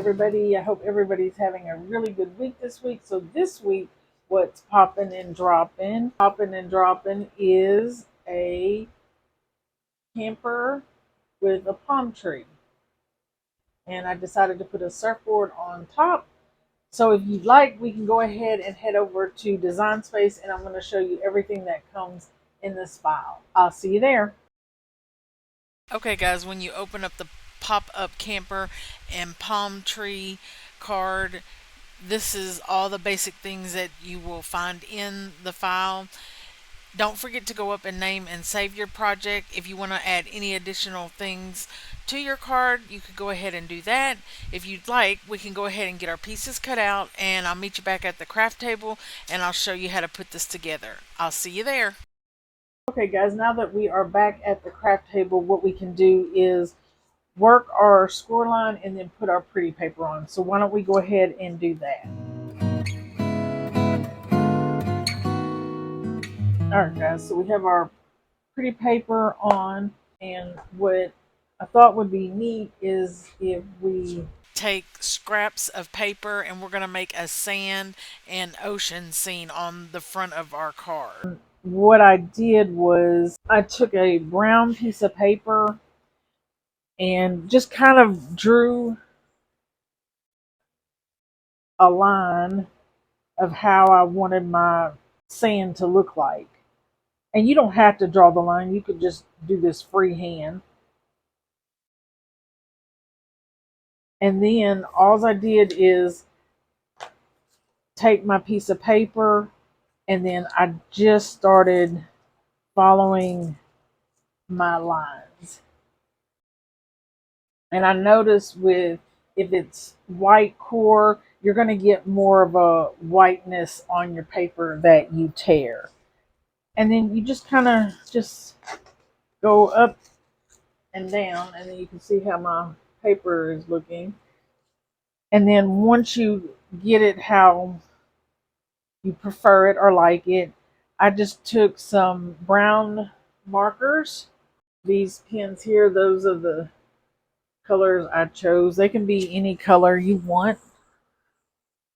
everybody. I hope everybody's having a really good week this week. So this week, what's popping and dropping? Popping and dropping is a camper with a palm tree. And I decided to put a surfboard on top. So if you'd like, we can go ahead and head over to Design Space and I'm going to show you everything that comes in this file. I'll see you there. Okay guys, when you open up the pop-up camper and palm tree card, this is all the basic things that you will find in the file. Don't forget to go up and name and save your project. If you want to add any additional things to your card, you could go ahead and do that. If you'd like, we can go ahead and get our pieces cut out and I'll meet you back at the craft table and I'll show you how to put this together. I'll see you there. Okay guys, now that we are back at the craft table, what we can do is work our score line and then put our pretty paper on. So why don't we go ahead and do that. Alright guys, so we have our pretty paper on, and what I thought would be neat is if we take scraps of paper and we're going to make a sand and ocean scene on the front of our card. What I did was I took a brown piece of paper and just kind of drew a line of how I wanted my sand to look like. And you don't have to draw the line, you could just do this freehand. And then all I did is take my piece of paper and then I just started following my lines. And I noticed with, if it's white core, you're going to get more of a whiteness on your paper that you tear. And then you just kind of just go up and down, and then you can see how my paper is looking. And then once you get it how you prefer it or like it, I just took some brown markers. These pens here, those are the colors I chose. They can be any color you want.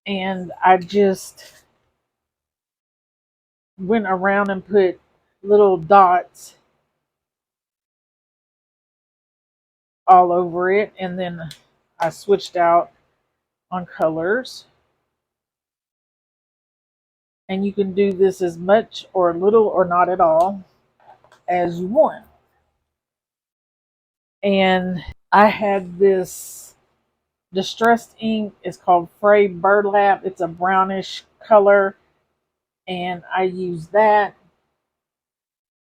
And I just went around and put little dots all over it, and then I switched out on colors. And you can do this as much or little or not at all as you want. And I had this distressed ink. It's called Fray Burlap. It's a brownish color. And I used that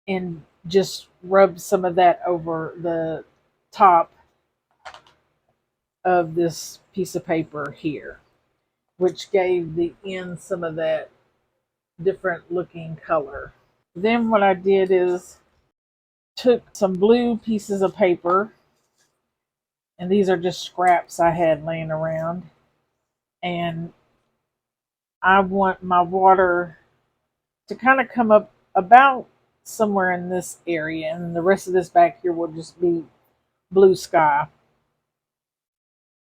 and just rubbed some of that over the top of this piece of paper here, which gave the end some of that different looking color. Then what I did is took some blue pieces of paper, and these are just scraps I had laying around, and I want my water to kind of come up about somewhere in this area, and the rest of this back here will just be blue sky.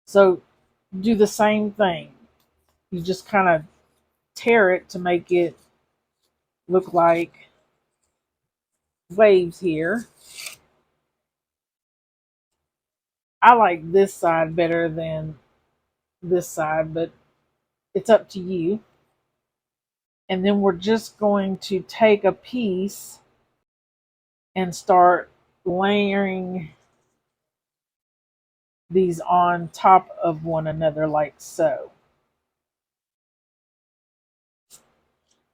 So do the same thing. You just kind of tear it to make it look like waves here. I like this side better than this side, but it's up to you. And then we're just going to take a piece and start layering these on top of one another like so.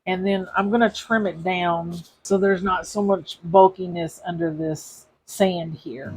And then I'm going to trim it down so there's not so much bulkiness under this sand here.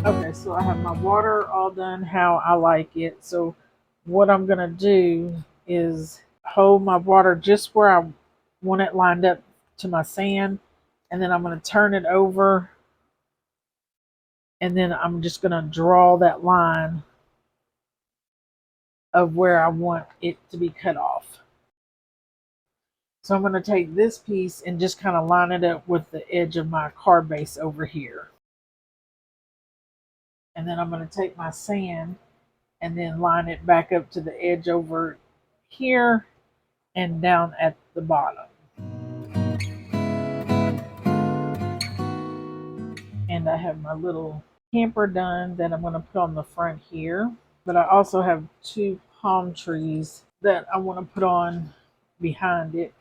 Okay, so I have my water all done how I like it. So what I'm going to do is hold my water just where I want it lined up to my sand, And then I'm going to turn it over, and then I'm just going to draw that line of where I want it to be cut off. So I'm going to take this piece and just kind of line it up with the edge of my card base over here. And then I'm going to take my sand and then line it back up to the edge over here and down at the bottom. And I have my little camper done that I'm going to put on the front here. But I also have 2 palm trees that I want to put on behind it.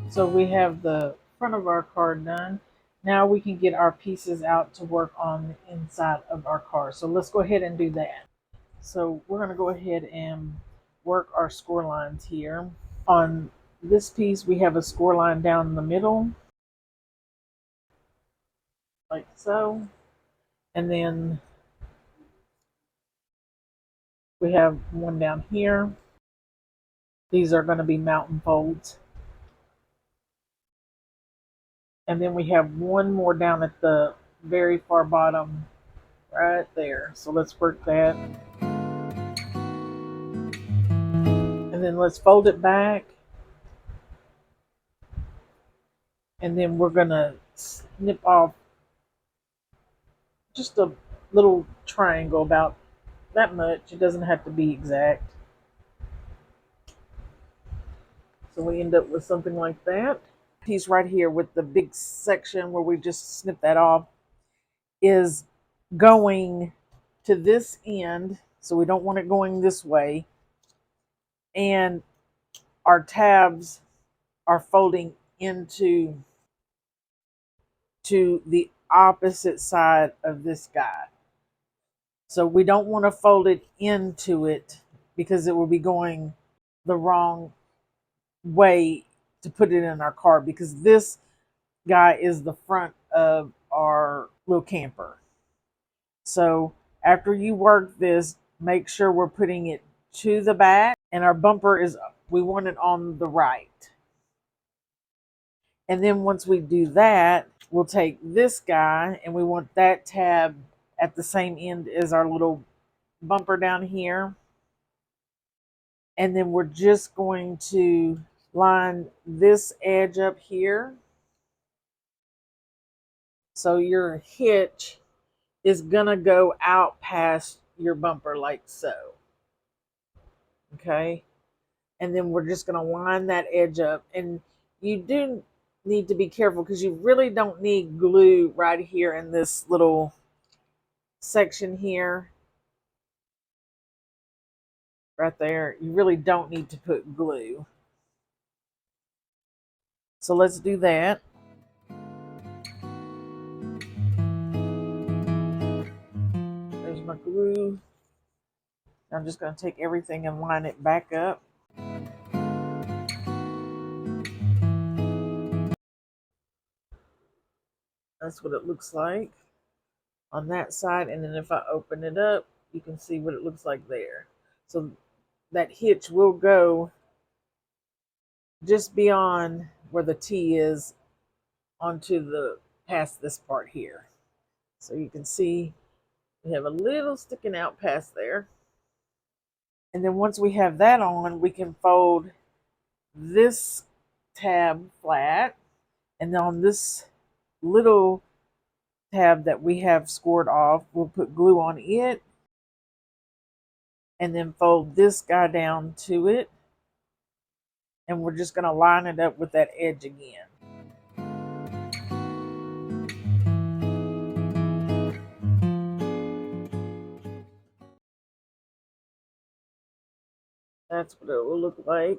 So we have the front of our card done. Now we can get our pieces out to work on the inside of our card. So let's go ahead and do that. So we're going to go ahead and work our score lines here. On this piece, we have a score line down the middle, like so. And then we have one down here. These are going to be mountain folds. And then we have one more down at the very far bottom right there. So let's work that. And then let's fold it back. And then we're going to snip off just a little triangle about that much. It doesn't have to be exact. So we end up with something like that. Piece right here with the big section where we just snip that off is going to this end. So we don't want it going this way. And our tabs are folding into the opposite side of this guy. So we don't want to fold it into it because it will be going the wrong way to put it in our card, because this guy is the front of our little camper. So after you work this, make sure we're putting it to the back, and our bumper is, we want it on the right. And then once we do that, we'll take this guy and we want that tab at the same end as our little bumper down here. And then we're just going to line this edge up here. So your hitch is going to go out past your bumper like so. Okay. And then we're just going to line that edge up. And you do need to be careful because you really don't need glue right here in this little section here. Right there. You really don't need to put glue. So let's do that. There's my glue. I'm just going to take everything and line it back up. That's what it looks like on that side. And then if I open it up, you can see what it looks like there. So that hitch will go just beyond where the T is onto the past this part here. So you can see we have a little sticking out past there. And then once we have that on, we can fold this tab flat, and then on this little tab that we have scored off, we'll put glue on it and then fold this guy down to it, and we're just going to line it up with that edge again. That's what it will look like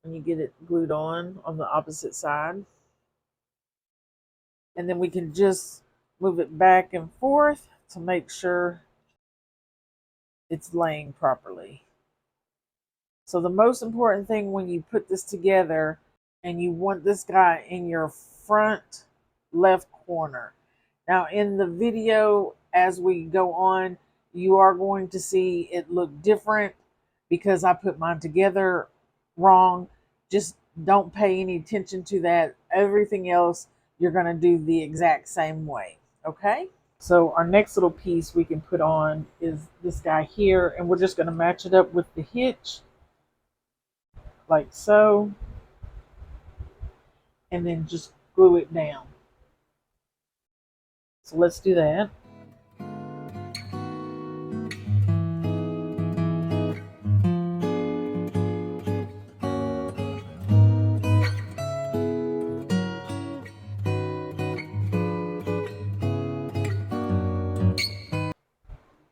when you get it glued on the opposite side. And then we can just move it back and forth to make sure it's laying properly. So the most important thing when you put this together, and you want this guy in your front left corner. Now in the video as we go on, you are going to see it look different because I put mine together wrong. Just don't pay any attention to that. Everything else you're going to do the exact same way. Okay? So our next little piece we can put on is this guy here, and we're just going to match it up with the hitch like so, and then just glue it down. So let's do that.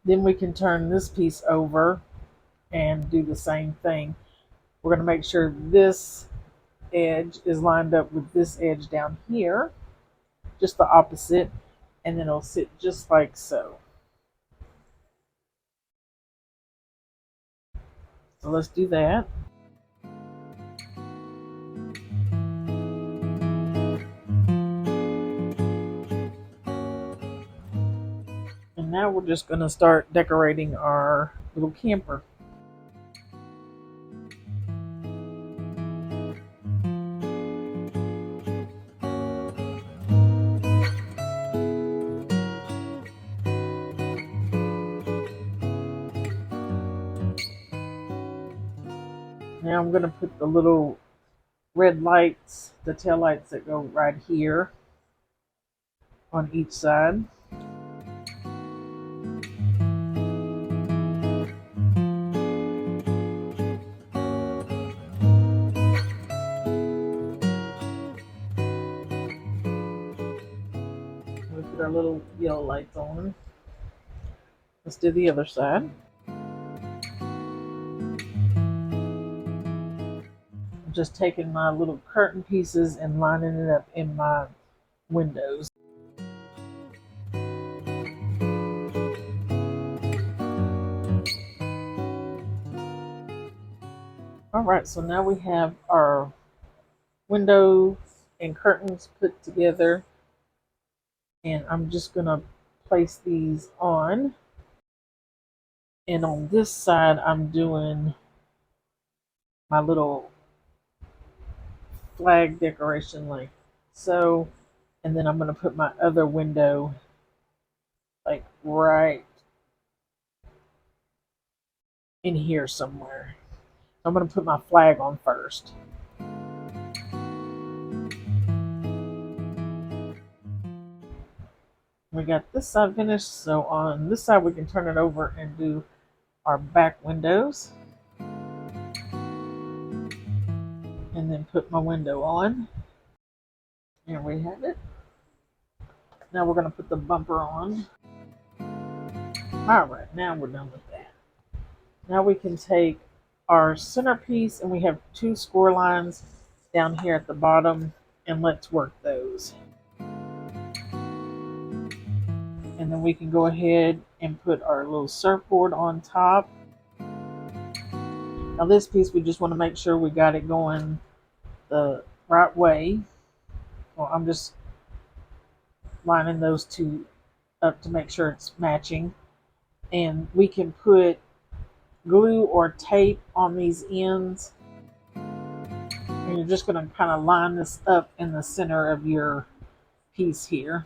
Then we can turn this piece over and do the same thing. We're going to make sure this edge is lined up with this edge down here, just the opposite, and then it'll sit just like so. So let's do that. And now we're just going to start decorating our little camper. Now I'm going to put the little red lights, the tail lights that go right here on each side. We put our little yellow lights on. Let's do the other side. I'm just taking my little curtain pieces and lining it up in my windows. Alright, so now we have our windows and curtains put together, and I'm just going to place these on. And on this side I'm doing my little flag decoration like so, and then I'm going to put my other window like right in here somewhere. I'm going to put my flag on first. We got this side finished, so on this side we can turn it over and do our back windows. And then put my window on. There we have it. Now we're going to put the bumper on. Alright, now we're done with that. Now we can take our centerpiece, and we have two score lines down here at the bottom, and let's work those. And then we can go ahead and put our little surfboard on top. Now this piece, we just want to make sure we got it going the right way. Well, I'm just lining those two up to make sure it's matching. And we can put glue or tape on these ends. And you're just going to kind of line this up in the center of your piece here.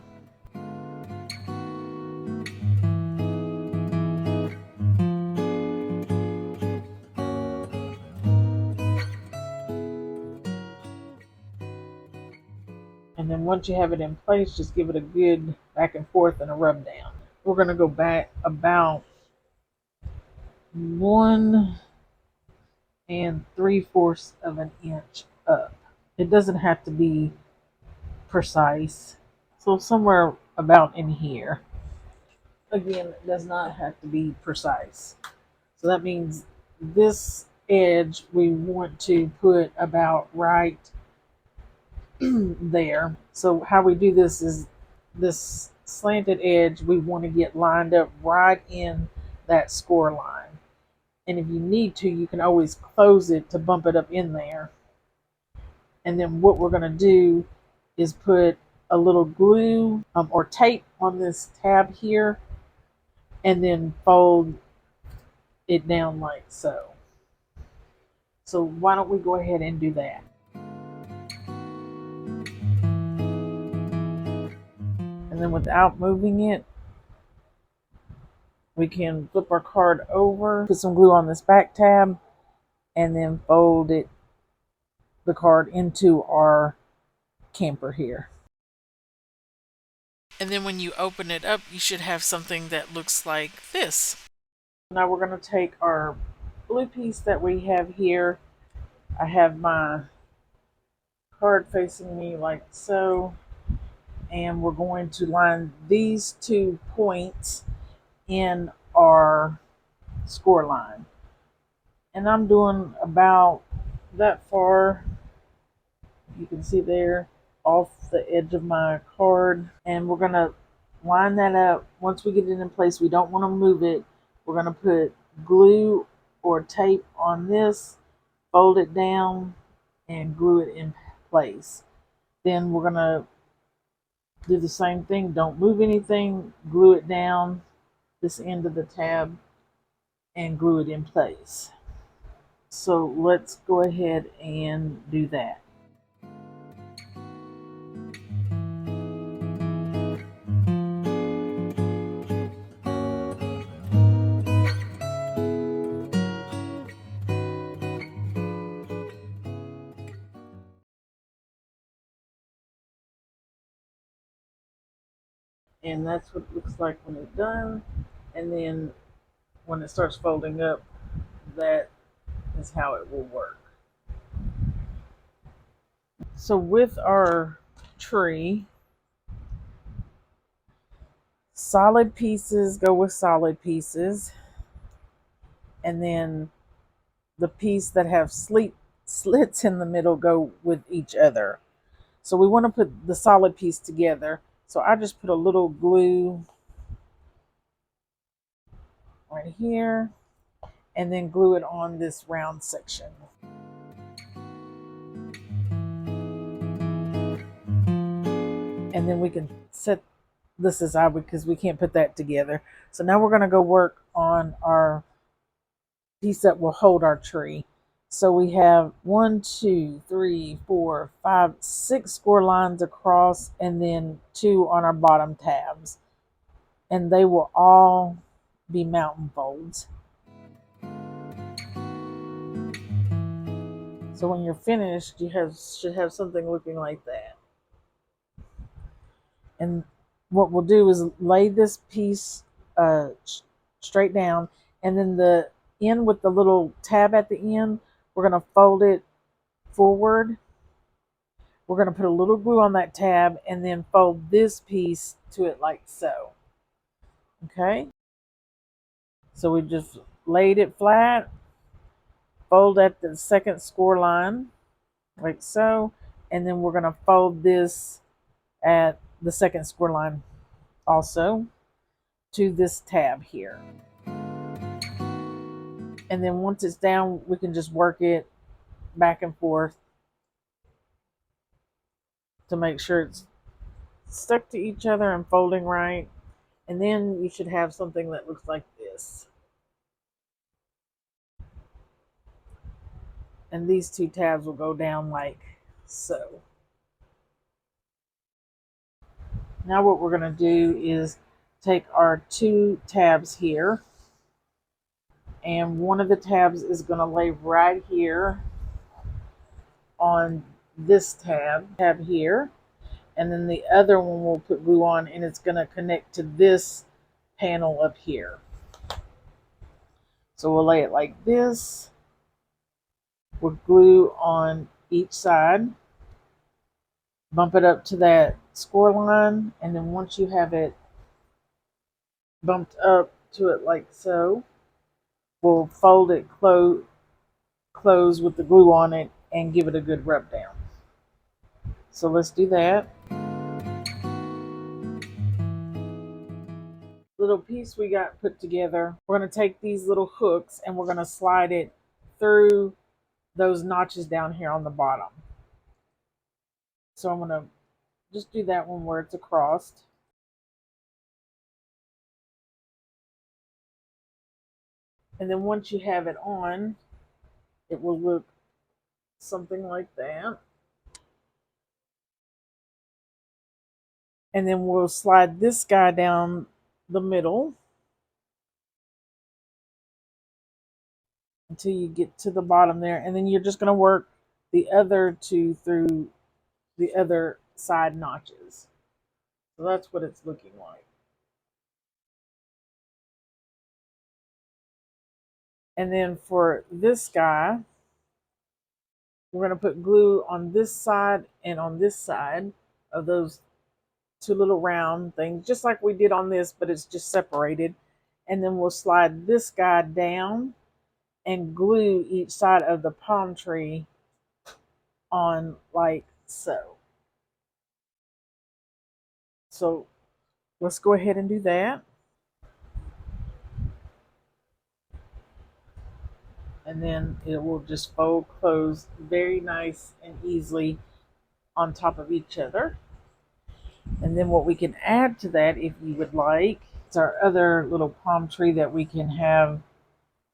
And then once you have it in place, just give it a good back and forth and a rub down. We're going to go back about 1 3/4 of an inch up. It doesn't have to be precise. So somewhere about in here. Again, it does not have to be precise. So that means this edge we want to put about right there. So how we do this is this slanted edge we want to get lined up right in that score line. And if you need to, you can always close it to bump it up in there. And then what we're going to do is put a little glue or tape on this tab here and then fold it down like so. So why don't we go ahead and do that? And then without moving it, we can flip our card over, put some glue on this back tab, and then fold the card into our camper here. And then when you open it up, you should have something that looks like this. Now we're going to take our blue piece that we have here. I have my card facing me like so, and we're going to line these 2 points in our score line. And I'm doing about that far, you can see there, off the edge of my card. And we're going to line that up. Once we get it in place, we don't want to move it. We're going to put glue or tape on this, fold it down, and glue it in place. Then we're going to do the same thing. Don't move anything. Glue it down this end of the tab and glue it in place. So let's go ahead and do that. And that's what it looks like when it's done. And then when it starts folding up, that is how it will work. So with our tree, solid pieces go with solid pieces, and then the piece that have slits in the middle go with each other. So we want to put the solid piece together. So I just put a little glue right here and then glue it on this round section. And then we can set this aside because we can't put that together. So now we're going to go work on our piece that will hold our tree. So we have 1, 2, 3, 4, 5, 6 score lines across, and then 2 on our bottom tabs. And they will all be mountain folds. So when you're finished, you should have something looking like that. And what we'll do is lay this piece straight down, and then the end with the little tab at the end, we're going to fold it forward. We're going to put a little glue on that tab and then fold this piece to it like so. Okay? So we just laid it flat, fold at the second score line like so, and then we're going to fold this at the second score line also to this tab here. And then once it's down, we can just work it back and forth to make sure it's stuck to each other and folding right. And then you should have something that looks like this. And these 2 tabs will go down like so. Now what we're going to do is take our 2 tabs here, and one of the tabs is going to lay right here on this tab here, and then the other one we'll put glue on, and it's going to connect to this panel up here. So we'll lay it like this with glue on each side, bump it up to that score line, and then once you have it bumped up to it like so, we'll fold it close with the glue on it and give it a good rub down. So let's do that. little piece we got put together, we're going to take these little hooks and we're going to slide it through those notches down here on the bottom. So I'm going to just do that one where it's across. And then once you have it on, it will look something like that. And then we'll slide this guy down the middle until you get to the bottom there. And then you're just going to work the other two through the other side notches. So that's what it's looking like. And then for this guy, we're going to put glue on this side and on this side of those two little round things, just like we did on this, but it's just separated. And then we'll slide this guy down and glue each side of the palm tree on like so. So let's go ahead and do that. And then it will just fold close very nice and easily on top of each other. And then what we can add to that, if you would like, is our other little palm tree that we can have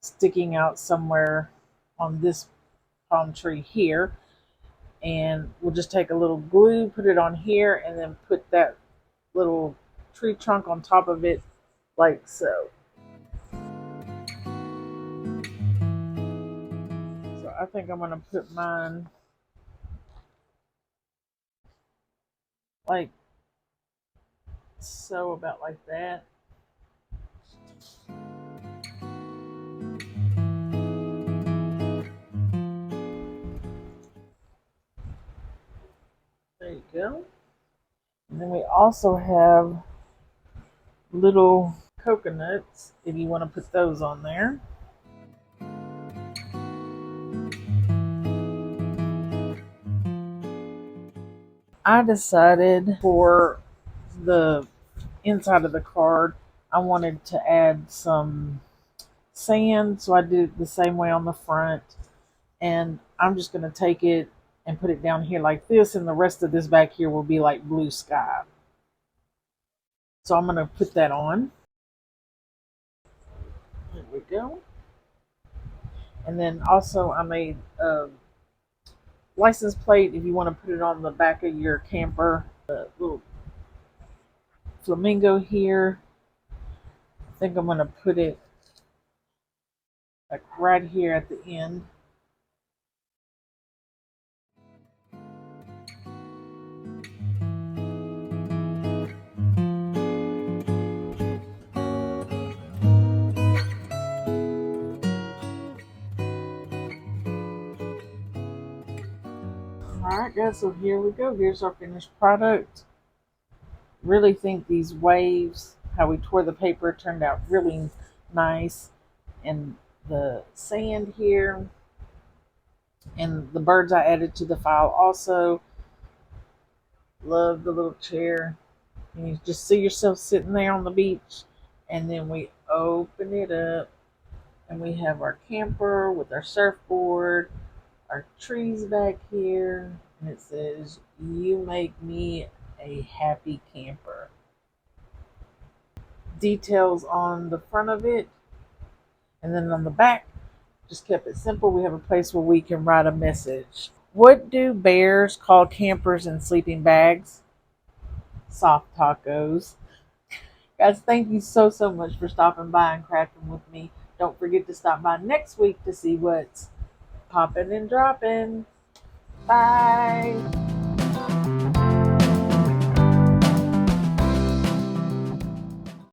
sticking out somewhere on this palm tree here. And we'll just take a little glue, put it on here, and then put that little tree trunk on top of it like so. So I think I'm going to put mine like so, about like that. There you go. And then we also have little coconuts if you want to put those on there. I decided for the inside of the card, I wanted to add some sand, so I did it the same way on the front. And I'm just going to take it and put it down here like this, and the rest of this back here will be like blue sky. So I'm going to put that on. There we go. And then also I made a license plate if you want to put it on the back of your camper. A little flamingo here. I think I'm going to put it like right here at the end. Alright guys, so here we go. Here's our finished product. Really think these waves, how we tore the paper, turned out really nice. And the sand here and the birds I added to the file also. Love the little chair. And you just see yourself sitting there on the beach. And then we open it up and we have our camper with our surfboard, our trees back here, and it says, "You make me a happy camper." Details on the front of it, and then on the back, just kept it simple. We have a place where we can write a message. What do bears call campers in sleeping bags? Soft tacos. Guys, thank you so much for stopping by and crafting with me. Don't forget to stop by next week to see what's popping and dropping. Bye.